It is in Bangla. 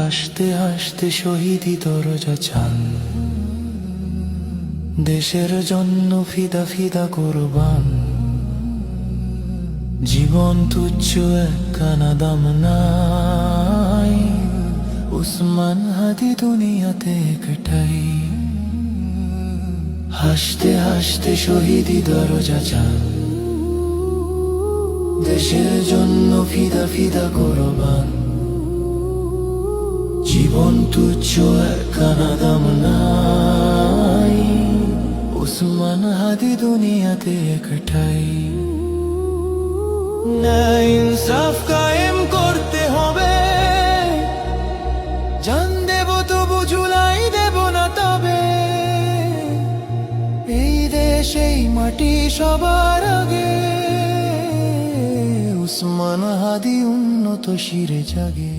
হাসতে হাসতে শহীদি দরজা চান, দেশের জন্য ফিদা ফিদা কোরবান। জীবন তুচ্ছ একখানা দাম নাই, উসমান হাদি দুনিয়াতে একটাই। হাসতে হাসতে শহীদি দরজা চান, দেশের জন্য ফিদা ফিদা কোরবান। জীবন তুচ্ছ একখানা দাম নাই, উসমান হাদি দুনিয়াতে একটাই। ন্যায় ইনসাফ কায়েম করতে হবে, জান দেব তবু ঝুলাই দেব না তবে। এই দেশ এই মাটি সবার আগে, উসমান হাদি উন্নত শিরে জাগে।